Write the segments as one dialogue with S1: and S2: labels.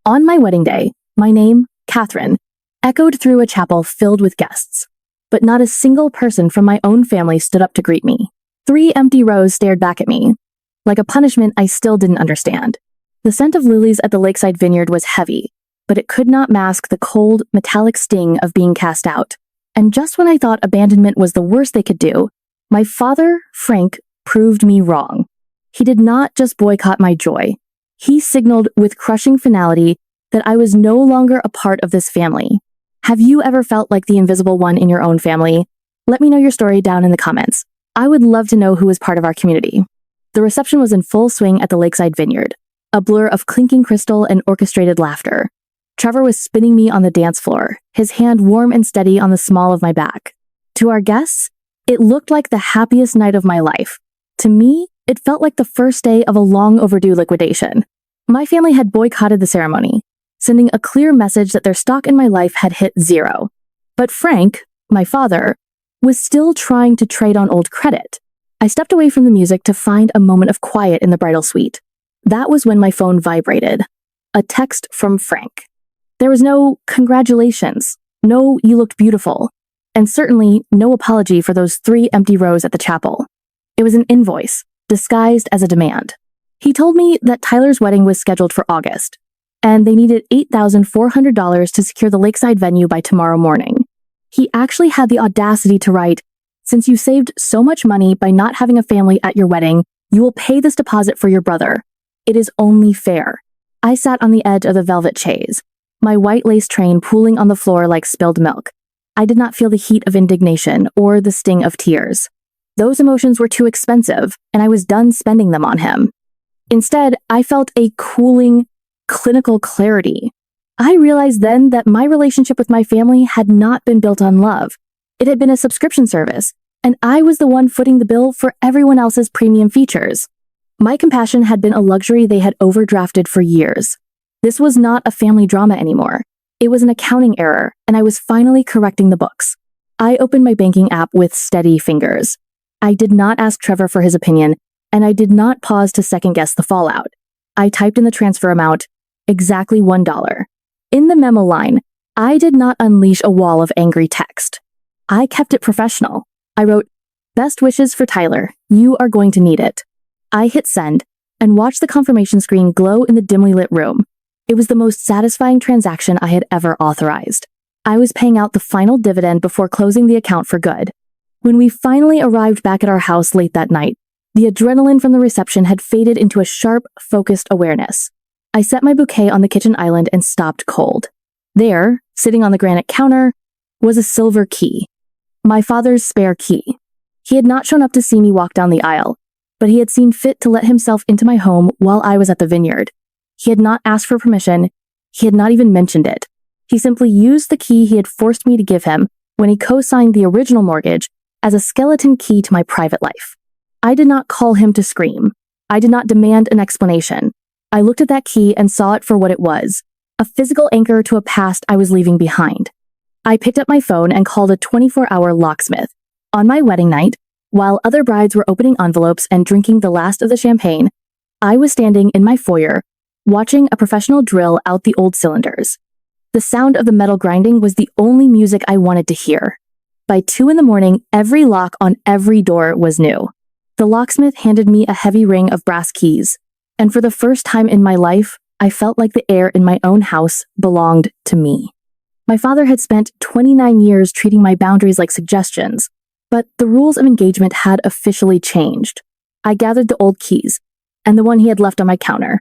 S1: On my wedding day, my name, Catherine, echoed through a chapel filled with guests. But not a single person from my own family stood up to greet me. 3 empty rows stared back at me. Like a punishment I still didn't understand. The scent of lilies at the Lakeside Vineyard was heavy, but it could not mask the cold, metallic sting of being cast out. And just when I thought abandonment was the worst they could do, my father, Frank, proved me wrong. He did not just boycott my joy. He signaled with crushing finality that I was no longer a part of this family. Have you ever felt like the invisible one in your own family? Let me know your story down in the comments. I would love to know who is part of our community. The reception was in full swing at the Lakeside Vineyard, a blur of clinking crystal and orchestrated laughter. Trevor was spinning me on the dance floor, his hand warm and steady on the small of my back. To our guests, it looked like the happiest night of my life. To me, it felt like the first day of a long overdue liquidation. My family had boycotted the ceremony, sending a clear message that their stock in my life had hit 0. But Frank, my father, was still trying to trade on old credit. I stepped away from the music to find a moment of quiet in the bridal suite. That was when my phone vibrated. A text from Frank. There was no congratulations, no you looked beautiful, and certainly no apology for those 3 empty rows at the chapel. It was an invoice, disguised as a demand. He told me that Tyler's wedding was scheduled for August, and they needed $8,400 to secure the Lakeside venue by tomorrow morning. He actually had the audacity to write, "Since you saved so much money by not having a family at your wedding, you will pay this deposit for your brother. It is only fair." I sat on the edge of the velvet chaise, my white lace train pooling on the floor like spilled milk. I did not feel the heat of indignation or the sting of tears. Those emotions were too expensive, and I was done spending them on him. Instead, I felt a cooling, clinical clarity. I realized then that my relationship with my family had not been built on love. It had been a subscription service, and I was the one footing the bill for everyone else's premium features. My compassion had been a luxury they had overdrafted for years. This was not a family drama anymore. It was an accounting error, and I was finally correcting the books. I opened my banking app with steady fingers. I did not ask Trevor for his opinion, and I did not pause to second-guess the fallout. I typed in the transfer amount, exactly $1. In the memo line, I did not unleash a wall of angry text. I kept it professional. I wrote, "Best wishes for Tyler. You are going to need it." I hit send and watched the confirmation screen glow in the dimly lit room. It was the most satisfying transaction I had ever authorized. I was paying out the final dividend before closing the account for good. When we finally arrived back at our house late that night, the adrenaline from the reception had faded into a sharp, focused awareness. I set my bouquet on the kitchen island and stopped cold. There, sitting on the granite counter, was a silver key. My father's spare key. He had not shown up to see me walk down the aisle, but he had seen fit to let himself into my home while I was at the vineyard. He had not asked for permission. He had not even mentioned it. He simply used the key he had forced me to give him when he co-signed the original mortgage as a skeleton key to my private life. I did not call him to scream. I did not demand an explanation. I looked at that key and saw it for what it was, a physical anchor to a past I was leaving behind. I picked up my phone and called a 24-hour locksmith. On my wedding night, while other brides were opening envelopes and drinking the last of the champagne, I was standing in my foyer, watching a professional drill out the old cylinders. The sound of the metal grinding was the only music I wanted to hear. By 2 a.m, every lock on every door was new. The locksmith handed me a heavy ring of brass keys, and for the first time in my life, I felt like the air in my own house belonged to me. My father had spent 29 years treating my boundaries like suggestions, but the rules of engagement had officially changed. I gathered the old keys, and the one he had left on my counter,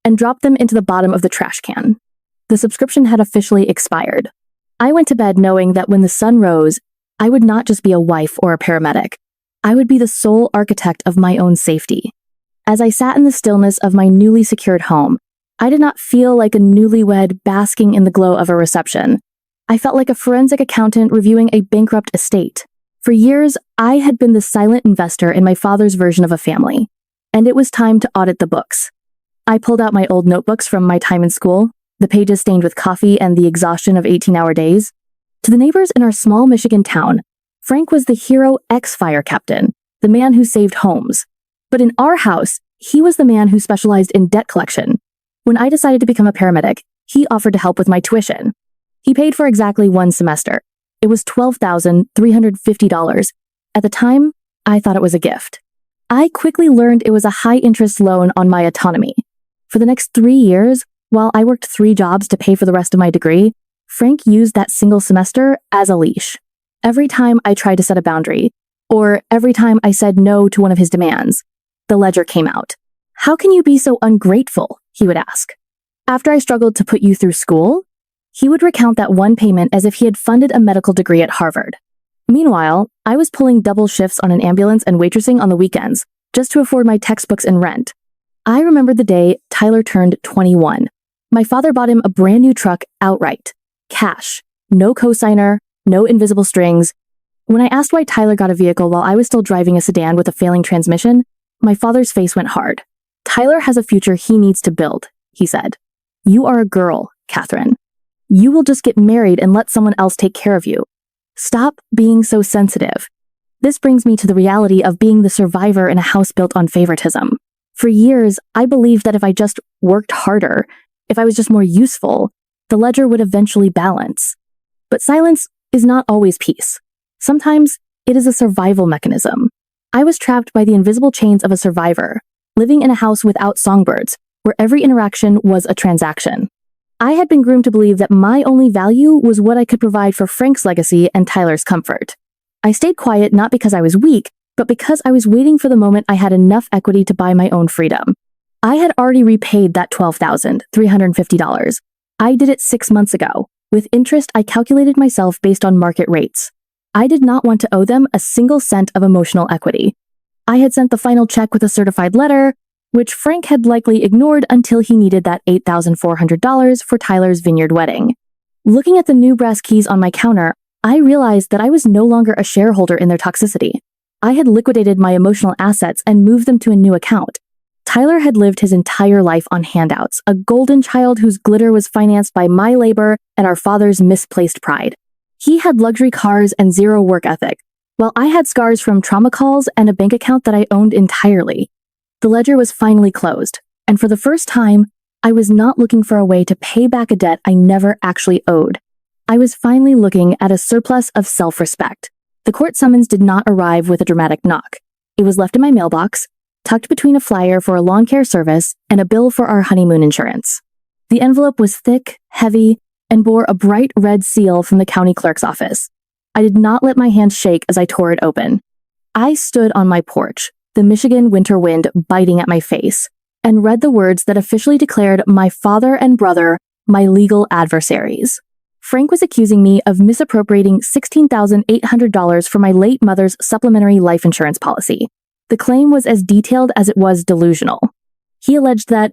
S1: and dropped them into the bottom of the trash can. The subscription had officially expired. I went to bed knowing that when the sun rose, I would not just be a wife or a paramedic. I would be the sole architect of my own safety. As I sat in the stillness of my newly secured home, I did not feel like a newlywed basking in the glow of a reception. I felt like a forensic accountant reviewing a bankrupt estate. For years, I had been the silent investor in my father's version of a family, and it was time to audit the books. I pulled out my old notebooks from my time in school, the pages stained with coffee and the exhaustion of 18-hour days. To the neighbors in our small Michigan town, Frank was the hero ex-fire captain, the man who saved homes. But in our house, he was the man who specialized in debt collection. When I decided to become a paramedic, he offered to help with my tuition. He paid for exactly one semester. It was $12,350. At the time, I thought it was a gift. I quickly learned it was a high-interest loan on my autonomy. For the next 3 years, while I worked 3 jobs to pay for the rest of my degree, Frank used that single semester as a leash. Every time I tried to set a boundary, or every time I said no to one of his demands, the ledger came out. "How can you be so ungrateful?" he would ask. "After I struggled to put you through school?" He would recount that one payment as if he had funded a medical degree at Harvard. Meanwhile, I was pulling double shifts on an ambulance and waitressing on the weekends, just to afford my textbooks and rent. I remembered the day Tyler turned 21. My father bought him a brand new truck outright. Cash. No cosigner, no invisible strings. When I asked why Tyler got a vehicle while I was still driving a sedan with a failing transmission, my father's face went hard. "Tyler has a future he needs to build," he said. "You are a girl, Catherine. You will just get married and let someone else take care of you. Stop being so sensitive." This brings me to the reality of being the survivor in a house built on favoritism. For years, I believed that if I just worked harder, if I was just more useful, the ledger would eventually balance. But silence is not always peace. Sometimes it is a survival mechanism. I was trapped by the invisible chains of a survivor, living in a house without songbirds, where every interaction was a transaction. I had been groomed to believe that my only value was what I could provide for Frank's legacy and Tyler's comfort. I stayed quiet not because I was weak, but because I was waiting for the moment I had enough equity to buy my own freedom. I had already repaid that $12,350. I did it 6 months ago. With interest, I calculated myself based on market rates. I did not want to owe them a single cent of emotional equity. I had sent the final check with a certified letter, which Frank had likely ignored until he needed that $8,400 for Tyler's Vineyard wedding. Looking at the new brass keys on my counter, I realized that I was no longer a shareholder in their toxicity. I had liquidated my emotional assets and moved them to a new account. Tyler had lived his entire life on handouts, a golden child whose glitter was financed by my labor and our father's misplaced pride. He had luxury cars and zero work ethic, while I had scars from trauma calls and a bank account that I owned entirely. The ledger was finally closed, and for the first time, I was not looking for a way to pay back a debt I never actually owed. I was finally looking at a surplus of self-respect. The court summons did not arrive with a dramatic knock. It was left in my mailbox, tucked between a flyer for a lawn care service and a bill for our honeymoon insurance. The envelope was thick, heavy, and bore a bright red seal from the county clerk's office. I did not let my hands shake as I tore it open. I stood on my porch, the Michigan winter wind biting at my face, and read the words that officially declared my father and brother my legal adversaries. Frank was accusing me of misappropriating $16,800 for my late mother's supplementary life insurance policy. The claim was as detailed as it was delusional. He alleged that,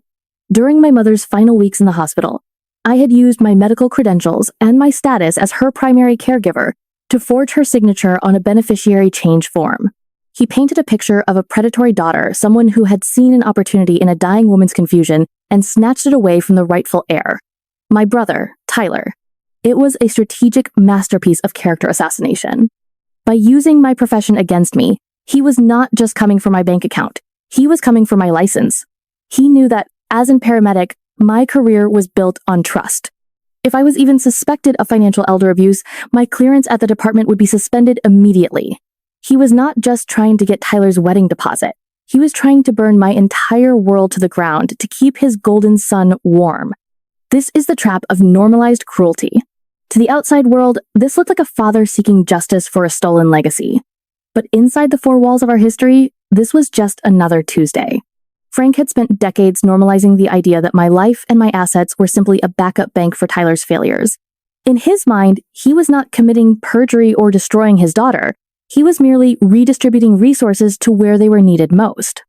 S1: during my mother's final weeks in the hospital, I had used my medical credentials and my status as her primary caregiver to forge her signature on a beneficiary change form. He painted a picture of a predatory daughter, someone who had seen an opportunity in a dying woman's confusion and snatched it away from the rightful heir. My brother, Tyler. It was a strategic masterpiece of character assassination. By using my profession against me, he was not just coming for my bank account. He was coming for my license. He knew that, as a paramedic, my career was built on trust. If I was even suspected of financial elder abuse, my clearance at the department would be suspended immediately. He was not just trying to get Tyler's wedding deposit. He was trying to burn my entire world to the ground to keep his golden sun warm. This is the trap of normalized cruelty. To the outside world, this looked like a father seeking justice for a stolen legacy. But inside the 4 walls of our history, this was just another Tuesday. Frank had spent decades normalizing the idea that my life and my assets were simply a backup bank for Tyler's failures. In his mind, he was not committing perjury or destroying his daughter. He was merely redistributing resources to where they were needed most.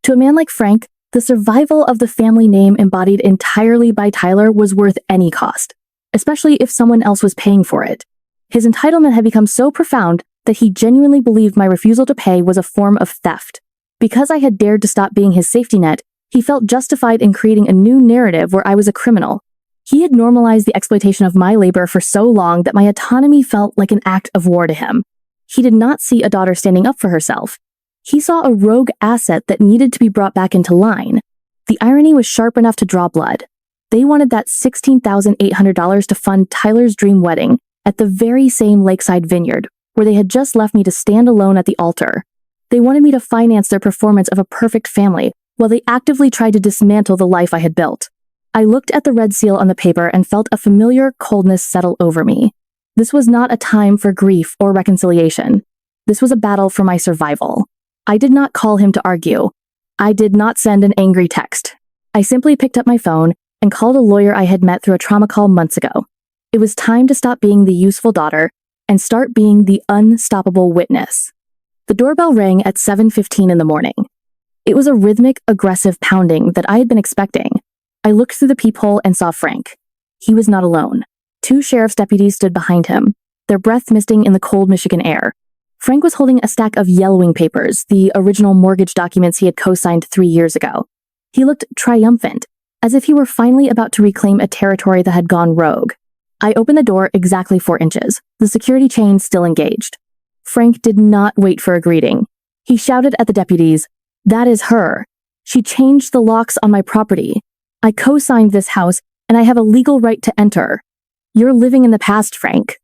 S1: To a man like Frank, the survival of the family name embodied entirely by Tyler was worth any cost, especially if someone else was paying for it. His entitlement had become so profound that he genuinely believed my refusal to pay was a form of theft. Because I had dared to stop being his safety net, he felt justified in creating a new narrative where I was a criminal. He had normalized the exploitation of my labor for so long that my autonomy felt like an act of war to him. He did not see a daughter standing up for herself. He saw a rogue asset that needed to be brought back into line. The irony was sharp enough to draw blood. They wanted that $16,800 to fund Tyler's dream wedding at the very same Lakeside Vineyard where they had just left me to stand alone at the altar. They wanted me to finance their performance of a perfect family while they actively tried to dismantle the life I had built. I looked at the red seal on the paper and felt a familiar coldness settle over me. This was not a time for grief or reconciliation. This was a battle for my survival. I did not call him to argue. I did not send an angry text. I simply picked up my phone and called a lawyer I had met through a trauma call months ago. It was time to stop being the useful daughter and start being the unstoppable witness. The doorbell rang at 7:15 in the morning. It was a rhythmic, aggressive pounding that I had been expecting. I looked through the peephole and saw Frank. He was not alone. 2 sheriff's deputies stood behind him, their breath misting in the cold Michigan air. Frank was holding a stack of yellowing papers, the original mortgage documents he had co-signed 3 years ago. He looked triumphant, as if he were finally about to reclaim a territory that had gone rogue. I opened the door exactly 4 inches, the security chain still engaged. Frank did not wait for a greeting. He shouted at the deputies, "That is her. She changed the locks on my property. I co-signed this house, and I have a legal right to enter. You're living in the past, Frank.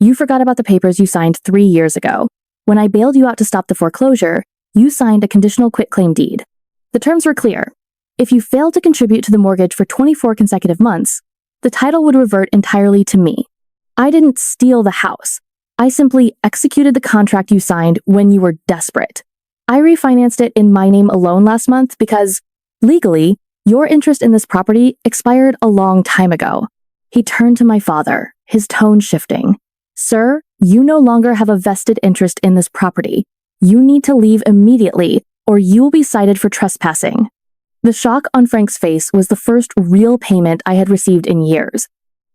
S1: You forgot about the papers you signed 3 years ago. When I bailed you out to stop the foreclosure, you signed a conditional quitclaim deed. The terms were clear. If you failed to contribute to the mortgage for 24 consecutive months, the title would revert entirely to me. I didn't steal the house. I simply executed the contract you signed when you were desperate. I refinanced it in my name alone last month because, legally, your interest in this property expired a long time ago." He turned to my father, his tone shifting. "Sir, you no longer have a vested interest in this property. You need to leave immediately, or you will be cited for trespassing." The shock on Frank's face was the first real payment I had received in years.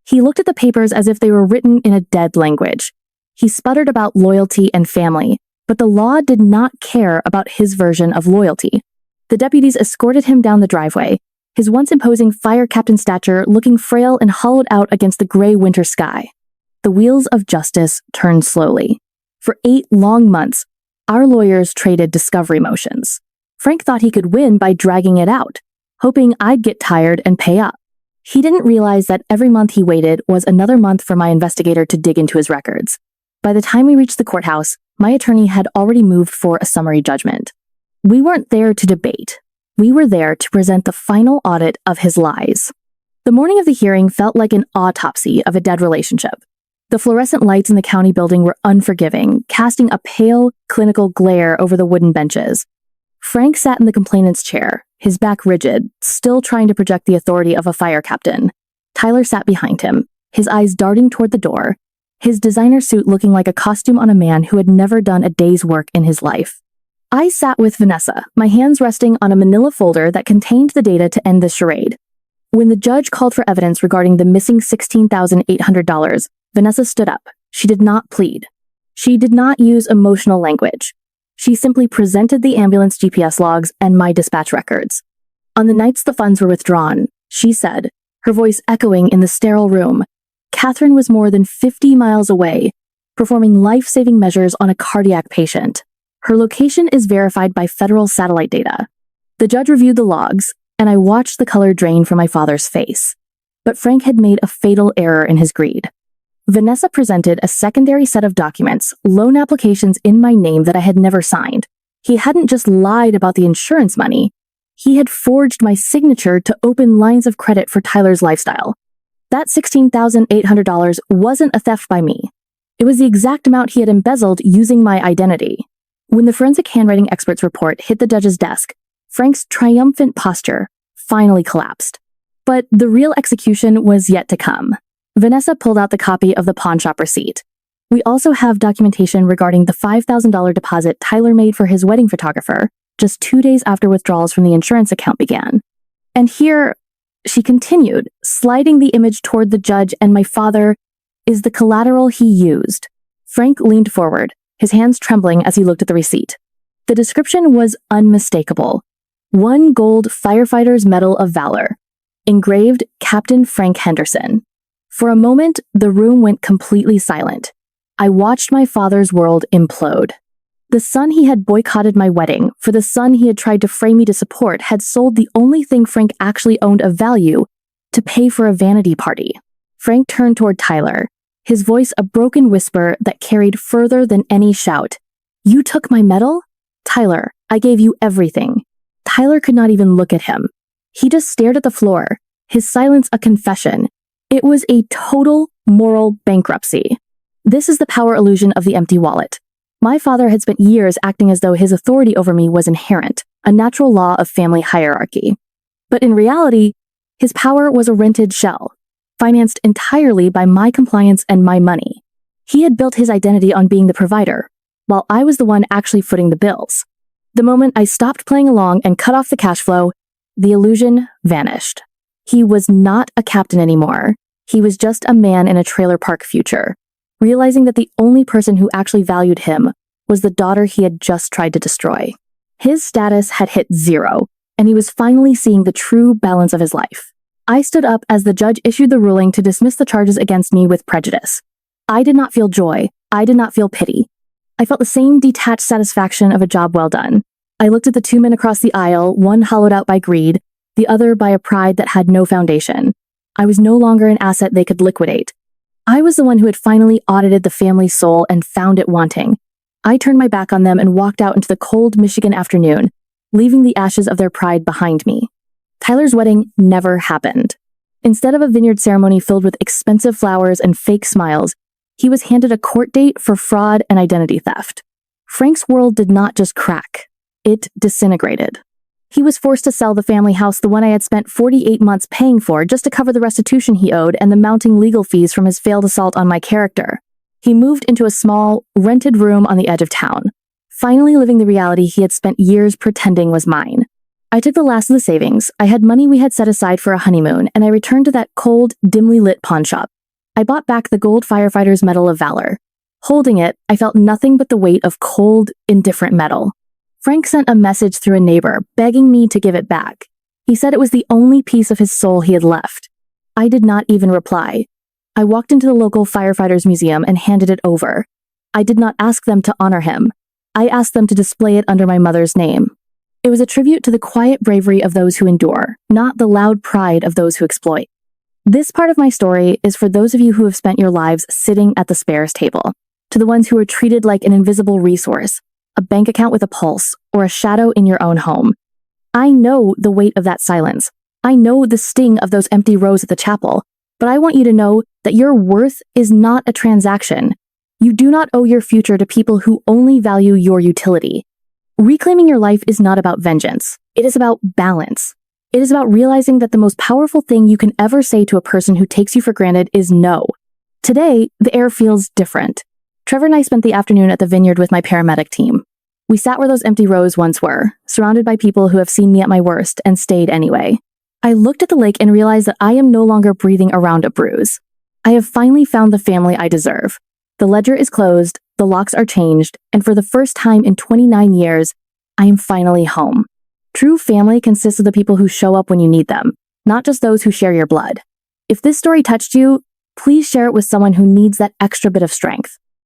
S1: He looked at the papers as if they were written in a dead language. He sputtered about loyalty and family, but the law did not care about his version of loyalty. The deputies escorted him down the driveway, his once imposing fire captain stature looking frail and hollowed out against the gray winter sky. The wheels of justice turned slowly. For 8 long months, our lawyers traded discovery motions. Frank thought he could win by dragging it out, hoping I'd get tired and pay up. He didn't realize that every month he waited was another month for my investigator to dig into his records. By the time we reached the courthouse, my attorney had already moved for a summary judgment. We weren't there to debate. We were there to present the final audit of his lies. The morning of the hearing felt like an autopsy of a dead relationship. The fluorescent lights in the county building were unforgiving, casting a pale, clinical glare over the wooden benches. Frank sat in the complainant's chair, his back rigid, still trying to project the authority of a fire captain. Tyler sat behind him, his eyes darting toward the door, his designer suit looking like a costume on a man who had never done a day's work in his life. I sat with Vanessa, my hands resting on a manila folder that contained the data to end the charade. When the judge called for evidence regarding the missing $16,800, Vanessa stood up. She did not plead. She did not use emotional language. She simply presented the ambulance GPS logs and my dispatch records. On the nights the funds were withdrawn, she said, her voice echoing in the sterile room, Catherine was more than 50 miles away, performing life-saving measures on a cardiac patient. Her location is verified by federal satellite data. The judge reviewed the logs, and I watched the color drain from my father's face. But Frank had made a fatal error in his greed. Vanessa presented a secondary set of documents, loan applications in my name that I had never signed. He hadn't just lied about the insurance money. He had forged my signature to open lines of credit for Tyler's lifestyle. That $16,800 wasn't a theft by me. It was the exact amount he had embezzled using my identity. When the forensic handwriting expert's report hit the judge's desk, Frank's triumphant posture finally collapsed. But the real execution was yet to come. Vanessa pulled out the copy of the pawnshop receipt. We also have documentation regarding the $5,000 deposit Tyler made for his wedding photographer just 2 days after withdrawals from the insurance account began. And here, she continued, sliding the image toward the judge and my father, is the collateral he used. Frank leaned forward, his hands trembling as he looked at the receipt. The description was unmistakable. 1 gold Firefighter's Medal of Valor, engraved Captain Frank Henderson. For a moment, the room went completely silent. I watched my father's world implode. The son he had boycotted my wedding, for the son he had tried to frame me to support, had sold the only thing Frank actually owned of value to pay for a vanity party. Frank turned toward Tyler, his voice a broken whisper that carried further than any shout. "You took my medal? Tyler, I gave you everything." Tyler could not even look at him. He just stared at the floor, his silence a confession. It was a total moral bankruptcy. This is the power illusion of the empty wallet. My father had spent years acting as though his authority over me was inherent, a natural law of family hierarchy. But in reality, his power was a rented shell, financed entirely by my compliance and my money. He had built his identity on being the provider, while I was the one actually footing the bills. The moment I stopped playing along and cut off the cash flow, the illusion vanished. He was not a captain anymore. He was just a man in a trailer park future, realizing that the only person who actually valued him was the daughter he had just tried to destroy. His status had hit 0, and he was finally seeing the true balance of his life. I stood up as the judge issued the ruling to dismiss the charges against me with prejudice. I did not feel joy. I did not feel pity. I felt the same detached satisfaction of a job well done. I looked at the 2 men across the aisle, one hollowed out by greed, the other by a pride that had no foundation. I was no longer an asset they could liquidate. I was the one who had finally audited the family soul and found it wanting. I turned my back on them and walked out into the cold Michigan afternoon, leaving the ashes of their pride behind me. Tyler's wedding never happened. Instead of a vineyard ceremony filled with expensive flowers and fake smiles, he was handed a court date for fraud and identity theft. Frank's world did not just crack. It disintegrated. He was forced to sell the family house, the one I had spent 48 months paying for, just to cover the restitution he owed and the mounting legal fees from his failed assault on my character. He moved into a small, rented room on the edge of town, finally living the reality he had spent years pretending was mine. I took the last of the savings, I had money we had set aside for a honeymoon, and I returned to that cold, dimly lit pawn shop. I bought back the gold firefighter's Medal of Valor. Holding it, I felt nothing but the weight of cold, indifferent metal. Frank sent a message through a neighbor, begging me to give it back. He said it was the only piece of his soul he had left. I did not even reply. I walked into the local firefighters museum and handed it over. I did not ask them to honor him. I asked them to display it under my mother's name. It was a tribute to the quiet bravery of those who endure, not the loud pride of those who exploit. This part of my story is for those of you who have spent your lives sitting at the spares table, to the ones who are treated like an invisible resource, a bank account with a pulse, or a shadow in your own home. I know the weight of that silence. I know the sting of those empty rows at the chapel, but I want you to know that your worth is not a transaction. You do not owe your future to people who only value your utility. Reclaiming your life is not about vengeance. It is about balance. It is about realizing that the most powerful thing you can ever say to a person who takes you for granted is no. Today, the air feels different. Trevor and I spent the afternoon at the vineyard with my paramedic team. We sat where those empty rows once were, surrounded by people who have seen me at my worst and stayed anyway. I looked at the lake and realized that I am no longer breathing around a bruise. I have finally found the family I deserve. The ledger is closed, the locks are changed, and for the first time in 29 years, I am finally home. True family consists of the people who show up when you need them, not just those who share your blood. If this story touched you, please share it with someone who needs that extra bit of strength.